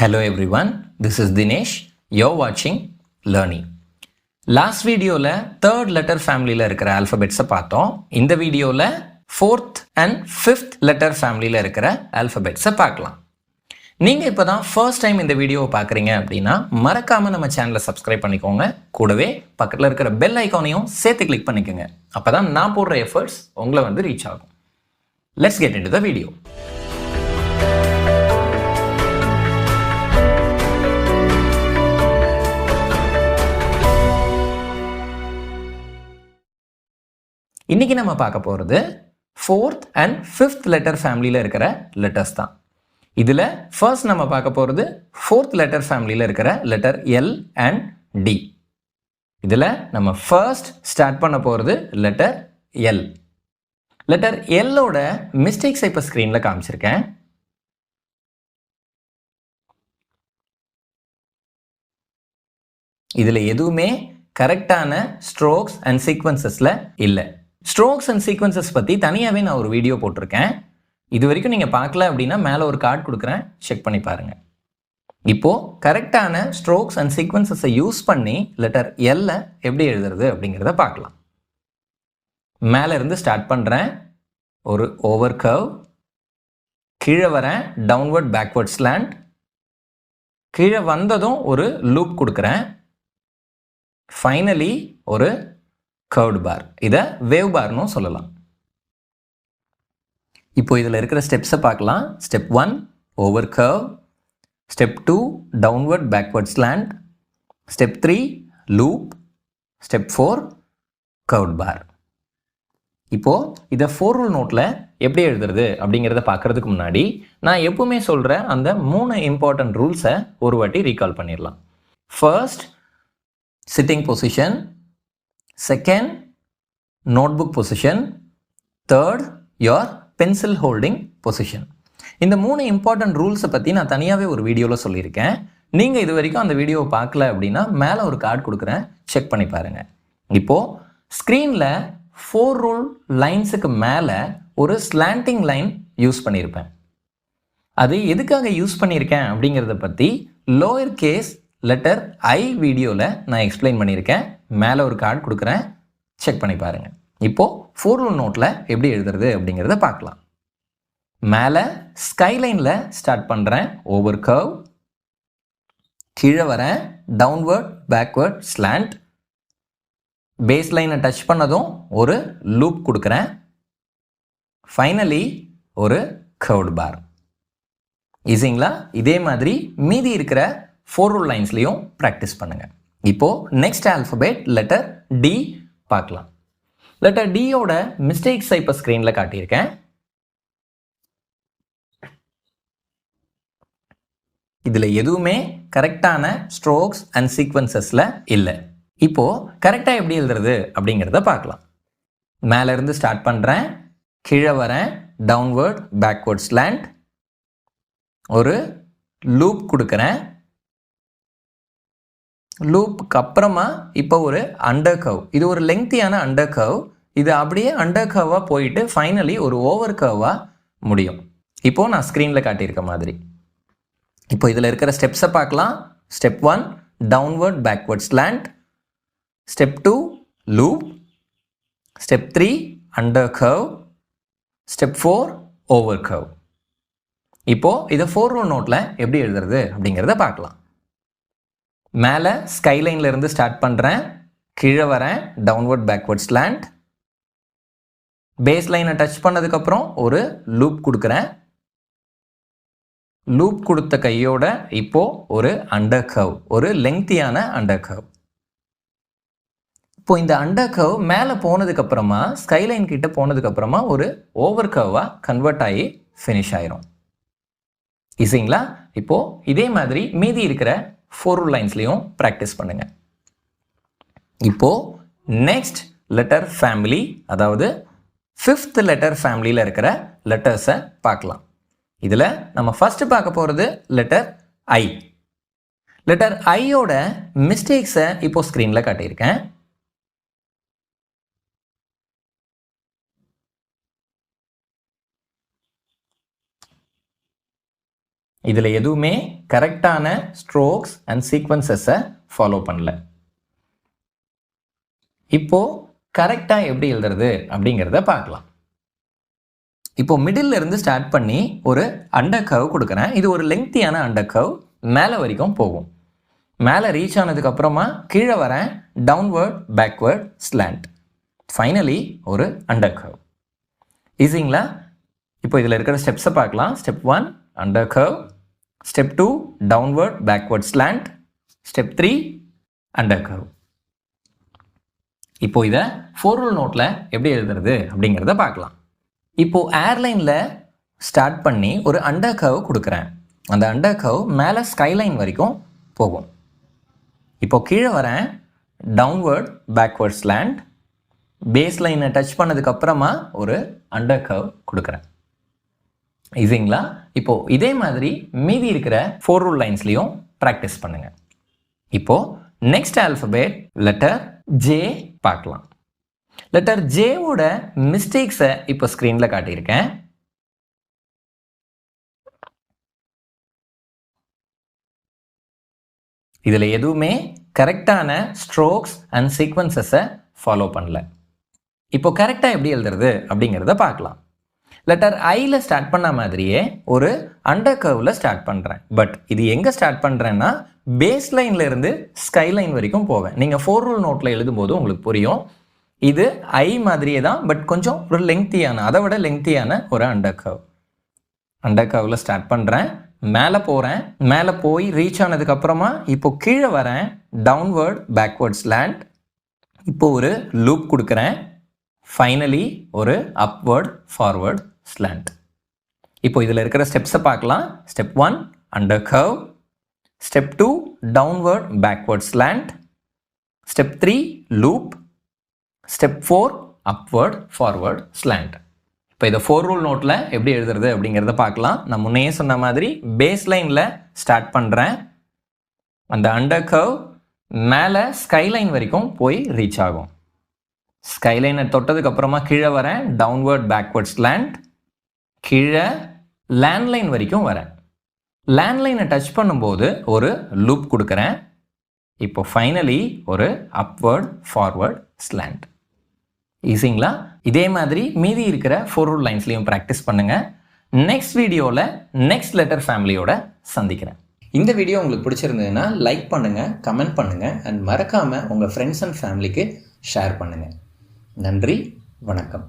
Hello everyone, this is Dinesh. You're watching Learny. Last video la third letter family la இருக்கிற alphabets பார்த்தோம். இந்த வீடியோல fourth and fifth letter family la இருக்கிற alphabets பார்க்கலாம். நீங்க இப்பதான் first time இந்த வீடியோவை பார்க்குறீங்க அப்படின்னா மறக்காம நம்ம சேனலை சப்ஸ்கிரைப் பண்ணிக்கோங்க. கூடவே பக்கத்தில் இருக்கிற பெல் ஐக்கானையும் சேர்த்து கிளிக் பண்ணிக்கோங்க. அப்பதான் நான் போடுற எஃபர்ட்ஸ் உங்களை வந்து ரீச் ஆகும். Let's get into the video. இன்னைக்கு நம்ம பார்க்க போகிறது ஃபோர்த் அண்ட் ஃபிஃப்த் லெட்டர் ஃபேமிலியில் இருக்கிற லெட்டர்ஸ் தான். இதில் ஃபர்ஸ்ட் நம்ம பார்க்க போகிறது ஃபோர்த் லெட்டர் ஃபேமிலியில் இருக்கிற லெட்டர் எல் அண்ட் டி. இதில் நம்ம ஃபர்ஸ்ட் ஸ்டார்ட் பண்ண போகிறது லெட்டர் எல். லெட்டர் எல்லோட மிஸ்டேக்ஸை இப்போ ஸ்க்ரீனில் காமிச்சிருக்கேன். இதில் எதுவுமே கரெக்டான ஸ்ட்ரோக்ஸ் அண்ட் சீக்வன்சஸில் இல்லை. ஸ்ட்ரோக்ஸ் அண்ட் சீக்வன்சஸ் பற்றி தனியாகவே நான் ஒரு வீடியோ போட்டிருக்கேன். இது வரைக்கும் நீங்கள் பார்க்கல அப்படின்னா மேலே ஒரு கார்டு கொடுக்குறேன், செக் பண்ணி பாருங்கள். இப்போது கரெக்டான ஸ்ட்ரோக்ஸ் அண்ட் சீக்வன்சஸை யூஸ் பண்ணி லெட்டர் எல்ல எப்படி எழுதுறது அப்படிங்கிறத பார்க்கலாம். மேலே இருந்து ஸ்டார்ட் பண்ணுறேன், ஒரு ஓவர் கர்வ், கீழே வரேன் டவுன்வர்ட் பேக்வர்ட் ஸ்லாண்ட், கீழே வந்ததும் ஒரு லூப் கொடுக்குறேன், ஃபைனலி ஒரு கர்வ்டு பார். இதை வேவ் பார்னும் சொல்லலாம். இப்போ இதில் இருக்கிற ஸ்டெப்ஸை பார்க்கலாம். Step 1 over curve, step 2 downward backward slant, step 3 loop, step 4 curved bar. இப்போது இதை 4 ரூல் நோட்டில் எப்படி எழுதுறது அப்படிங்கிறத பார்க்குறதுக்கு முன்னாடி நான் எப்பவுமே சொல்கிற அந்த 3 இம்பார்ட்டன்ட் ரூல்ஸை ஒரு வாட்டி ரீகால் பண்ணிடலாம். First sitting position, second notebook position, third your pencil holding position. இந்த 3 இம்பார்ட்டன்ட் ரூல்ஸை பற்றி நான் தனியாகவே ஒரு வீடியோவில் சொல்லியிருக்கேன். நீங்கள் இது வரைக்கும் அந்த வீடியோவை பார்க்கல அப்படின்னா மேலே ஒரு கார்டு கொடுக்குறேன், செக் பண்ணி பாருங்கள். இப்போது ஸ்க்ரீனில் 4 ரூல் லைன்ஸுக்கு மேலே ஒரு ஸ்லாண்டிங் லைன் யூஸ் பண்ணியிருப்பேன். அது எதுக்காக யூஸ் பண்ணியிருக்கேன் அப்படிங்கிறத பற்றி லோயர் கேஸ் லெட்டர் ஐ வீடியோவில் நான் எக்ஸ்பிளைன் பண்ணியிருக்கேன். மேலே ஒரு கார்டு கொடுக்குறேன், செக் பண்ணி பாருங்கள். இப்போது 4 ரூல் நோட்டில் எப்படி எழுதுறது அப்படிங்கிறத பார்க்கலாம். மேலே ஸ்கைலைனில் ஸ்டார்ட் பண்ணுறேன், ஓவர் கர்வ், கீழே வரேன் டவுன்வர்ட் பேக்வர்ட் ஸ்லாண்ட், பேஸ் லைனை டச் பண்ணதும் ஒரு லூப் கொடுக்குறேன், ஃபைனலி ஒரு கர்வ்டு பார். ஈஸிங்களா? இதே மாதிரி மீதி இருக்கிற 4 ரூல் லைன்ஸ்லையும் ப்ராக்டிஸ் பண்ணுங்கள். இப்போது நெக்ஸ்ட் ஆல்ஃபபெட் லெட்டர் டி பார்க்கலாம். லெட்டர் டியோட மிஸ்டேக்ஸை இப்போ ஸ்க்ரீனில் காட்டியிருக்கேன். இதில் எதுவுமே கரெக்டான ஸ்ட்ரோக்ஸ் அண்ட் சீக்வன்சஸில் இல்லை. இப்போது கரெக்டாக எப்படி எழுதுறது அப்படிங்கிறத பார்க்கலாம். மேலேருந்து ஸ்டார்ட் பண்ணுறேன், கீழே வரேன் டவுன்வர்ட் பேக்வர்ட் ஸ்லாண்ட், ஒரு லூப் கொடுக்குறேன், லூப்புக்கு அப்புறமா இப்போ ஒரு அண்டர் கர்வ். இது ஒரு லெங்க்தியான அண்டர் கர்வ். இது அப்படியே அண்டர் கர்வாக போயிட்டு ஃபைனலி ஒரு ஓவர் கர்வாக முடியும். இப்போது நான் ஸ்க்ரீனில் காட்டியிருக்க மாதிரி. இப்போ இதில் இருக்கிற ஸ்டெப்ஸை பார்க்கலாம். Step 1 downward backward slant, step 2 loop, step 3 under curve, step 4 over curve. இப்போது இதை 4 ரூல் நோட்டில் எப்படி எழுதுறது அப்படிங்கிறத பார்க்கலாம். மேலே ஸ்கைலைனில் இருந்து ஸ்டார்ட் பண்ணுறேன், கீழே வரேன் டவுன்வர்ட் பேக்வர்ட் ஸ்லாண்ட், பேஸ் லைனை டச் பண்ணதுக்கப்புறம் ஒரு லூப் கொடுக்குறேன், லூப் கொடுத்த கையோட இப்போது ஒரு அண்டர் கர்வ், ஒரு லெங்க்தியான அண்டர் கர்வ். இப்போ இந்த அண்டர் கர்வ் மேலே போனதுக்கப்புறமா ஸ்கைலைன் கிட்ட போனதுக்கப்புறமா ஒரு ஓவர் கர்வாக கன்வெர்ட் ஆகி ஃபினிஷ் ஆயிரும். ஈஸிங்களா? இப்போது இதே மாதிரி மீதி இருக்கிற 4 ரூல் லைன்ஸ்லையும் ப்ராக்டிஸ் பண்ணுங்கள். இப்போது நெக்ஸ்ட் லெட்டர் ஃபேமிலி, அதாவது 5th லெட்டர் ஃபேமிலியில் இருக்கிற லெட்டர்ஸை பார்க்கலாம். இதில் நம்ம ஃபஸ்ட்டு பார்க்க போகிறது லெட்டர் ஐ. லெட்டர் ஐயோட மிஸ்டேக்ஸை இப்போது ஸ்க்ரீனில் காட்டியிருக்கேன். இதில் எதுவுமே கரெக்டான ஸ்ட்ரோக்ஸ் அண்ட் சீக்வன்சஸை ஃபாலோ பண்ணல. இப்போ கரெக்டாக எப்படி எழுதுறது அப்படிங்கிறத பார்க்கலாம். இப்போ மிடில் இருந்து ஸ்டார்ட் பண்ணி ஒரு அண்டர் கர்வ் கொடுக்குறேன். இது ஒரு லெங்க்தியான அண்டர் கர்வ், மேலே வரைக்கும் போகும். மேலே ரீச் ஆனதுக்கப்புறமா கீழே வரேன், டவுன்வர்ட் பேக்வர்ட் ஸ்லாண்ட், ஃபைனலி ஒரு அண்டர் கர்வ். ஈஸிங்களா? இப்போ இதில் இருக்கிற ஸ்டெப்ஸை பார்க்கலாம். Step 1 under curve, step 2 downward backward slant, step 3 under curve. இப்போ இதை 4 ரூல் நோட்டில் எப்படி எழுதுறது அப்படிங்கிறத பார்க்கலாம். இப்போ ஏர்லைனில் ஸ்டார்ட் பண்ணி ஒரு அண்டர் கர்வ் கொடுக்குறேன். அந்த அண்டர் கர்வ் மேலே ஸ்கைலைன் வரைக்கும் போகும். இப்போ கீழே வரேன், டவுன்வர்ட் பேக்வர்ட் ஸ்லாண்ட், பேஸ் லைனை டச் பண்ணதுக்கப்புறமா ஒரு அண்டர் கர்வ் கொடுக்குறேன். ஈஸிங்களா? இப்போ இதே மாதிரி மீதி இருக்கிற 4 ரூல் லைன்ஸ்லையும் ப்ராக்டிஸ் பண்ணுங்க. இப்போ நெக்ஸ்ட் ஆல்ஃபபெட் லெட்டர் ஜே பார்க்கலாம். லெட்டர் ஜேவோட மிஸ்டேக்ஸை இப்போ ஸ்க்ரீனில் காட்டியிருக்கேன். இதில் எதுவுமே கரெக்டான ஸ்ட்ரோக்ஸ் அண்ட் சீக்வன்சஸை ஃபாலோ பண்ணல. இப்போ கரெக்டாக எப்படி எழுதுறது அப்படிங்கிறத பார்க்கலாம். லெட்டர் ஐயில் ஸ்டார்ட் பண்ண மாதிரியே ஒரு அண்டர் கர்வில் ஸ்டார்ட் பண்ணுறேன். பட் இது எங்கே ஸ்டார்ட் பண்ணுறேன்னா பேஸ் லைனில் இருந்து ஸ்கைலைன் வரைக்கும் போவேன். நீங்கள் 4 ரூல் நோட்டில் எழுதும்போது உங்களுக்கு புரியும். இது ஐ மாதிரியே தான், பட் கொஞ்சம் ஒரு லெங்க்தியான, அதை விட லெங்க்தியான ஒரு அண்டர் கர்வ். அண்டர் கர்வில் ஸ்டார்ட் பண்ணுறேன், மேலே போகிறேன், மேலே போய் ரீச் ஆனதுக்கப்புறமா இப்போ கீழே வரேன், டவுன்வர்ட் பேக்வர்ட் ஸ்லாண்ட், இப்போ ஒரு லூப் கொடுக்குறேன், ஃபைனலி ஒரு அப்வர்ட் ஃபார்வர்ட் ஸ்லாண்ட். இப்போ இதில் இருக்கிற ஸ்டெப்ஸை பார்க்கலாம். Step 1 under curve, step 2 downward backward slant, step 3 loop, step 4 upward forward slant. இப்போ இதை 4 ரூல் நோட்டில் எப்படி எழுதுறது அப்படிங்கிறத பார்க்கலாம். நான் முன்னையே சொன்ன மாதிரி பேஸ் லைனில் ஸ்டார்ட் பண்ணுறேன். அந்த அண்டர் கர்வ் மேலே ஸ்கைலைன் வரைக்கும் போய் ரீச் ஆகும். ஸ்கைலைனை தொட்டதுக்கப்புறமா கீழே வரேன், டவுன்வர்ட் பேக்வர்ட் ஸ்லாண்ட், கீழே லேண்ட்லைன் வரைக்கும் வரேன். லேண்ட்லைனை டச் பண்ணும்போது ஒரு லூப் கொடுக்குறேன். இப்போ ஃபைனலி ஒரு அப்வர்ட் ஃபார்வர்ட் ஸ்லாண்ட். ஈஸிங்களா? இதே மாதிரி மீதி இருக்கிற 4 ரூல் லைன்ஸ்லையும் ப்ராக்டிஸ் பண்ணுங்கள். நெக்ஸ்ட் வீடியோவில் நெக்ஸ்ட் லெட்டர் ஃபேமிலியோட சந்திக்கிறேன். இந்த வீடியோ உங்களுக்கு பிடிச்சிருந்ததுன்னா லைக் பண்ணுங்கள், கமெண்ட் பண்ணுங்கள் அண்ட் மறக்காமல் உங்கள் ஃப்ரெண்ட்ஸ் அண்ட் ஃபேமிலிக்கு ஷேர் பண்ணுங்கள். நன்றி, வணக்கம்.